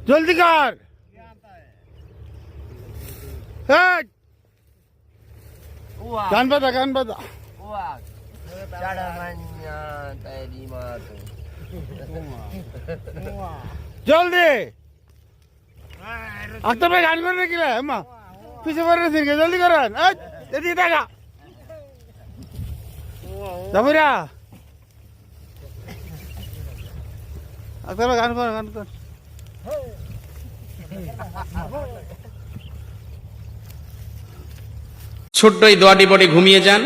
जल्दी कर कान बता जल्दी अख्तर भाई गान करने के लिए अम्मा पीछे पड़ रहे थे जल्दी करो जल्दी देखा जबरा अख्तर भाई गान कर ছোট্ট এই দোয়াটি পড়ে ঘুমিয়ে যান,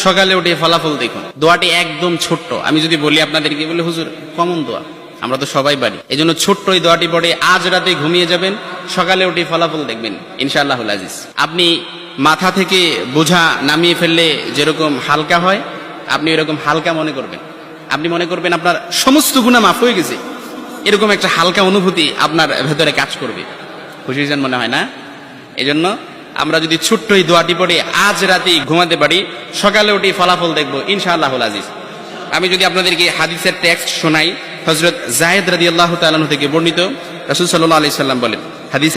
সকালে উঠে ফলাফল দেখুন। দোয়াটি একদম ছোট্ট, আমি যদি বলি আপনাদেরকে বলে হুজুর কমন দোয়া, আমরা তো সবাই পারি। এই জন্য ছোট্ট এই দোয়াটি পড়ে আজ রাতে ঘুমিয়ে যাবেন, সকালে উঠে ফলাফল দেখবেন ইনশাআল্লাহুল আজিজ। আপনি মাথা থেকে বোঝা নামিয়ে ফেললে যেরকম হালকা হয়, আপনি এরকম হালকা মনে করবেন। আপনি মনে করবেন আপনার সমস্ত গুনাহ মাফ হয়ে গেছে, এরকম একটা হালকা অনুভূতি আপনার ভেতরে কাজ করবে। খুশি হয়েছেন মনে হয় না? এই জন্য আমরা যদি ছোট্ট এই দোয়াটি পড়ে আজ রাতেই ঘুমাতে পারি, সকালে উঠে ফলাফল দেখবো ইনশাআল্লাহুল আজিজ। আমি যদি আপনাদেরকে হাদিসের টেক্সট শোনাই, হযরত যায়েদ রাদিয়াল্লাহু তাআলা আনহু থেকে বর্ণিত, রাসূল সাল্লাল্লাহু আলাইহি সাল্লাম বলেন, হাদিস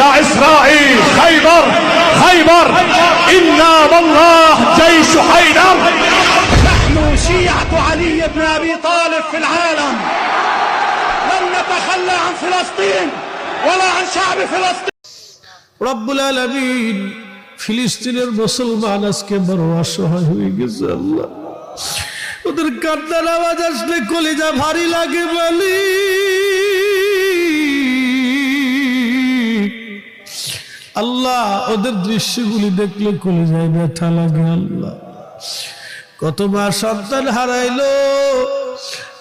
يا إسرائيل خيبر خيبر إنا والله جيش حيدر. نحن شيعة علي بن أبي طالب في العالم لن نتخلى عن فلسطين ولا عن شعب فلسطين. রব্বুল আলামিন ফিলিস্তিনের মুসলমান আজকে বড় অসহায় হয়ে গেছে। আল্লাহ, ওদের কান্নার আওয়াজ আসলে কলিজা ভারী লাগে। বলি আল্লাহ, ওদের দৃশ্যগুলি দেখলে কলিজায় ব্যথা লাগে। আল্লাহ, কত মা সন্তান হারাইলো,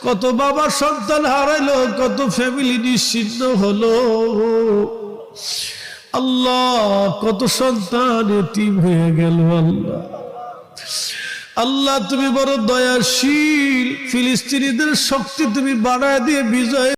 কত বাবা সন্তান হারাইলো, কত ফ্যামিলি নিশ্চিন্ন হলো। আল্লাহ, কত সন্তান এতিম হয়ে গেল। আল্লাহ, আল্লাহ তুমি বড় দয়াশীল, ফিলিস্তিনিদের শক্তি তুমি বাড়ায় দিয়ে বিজয়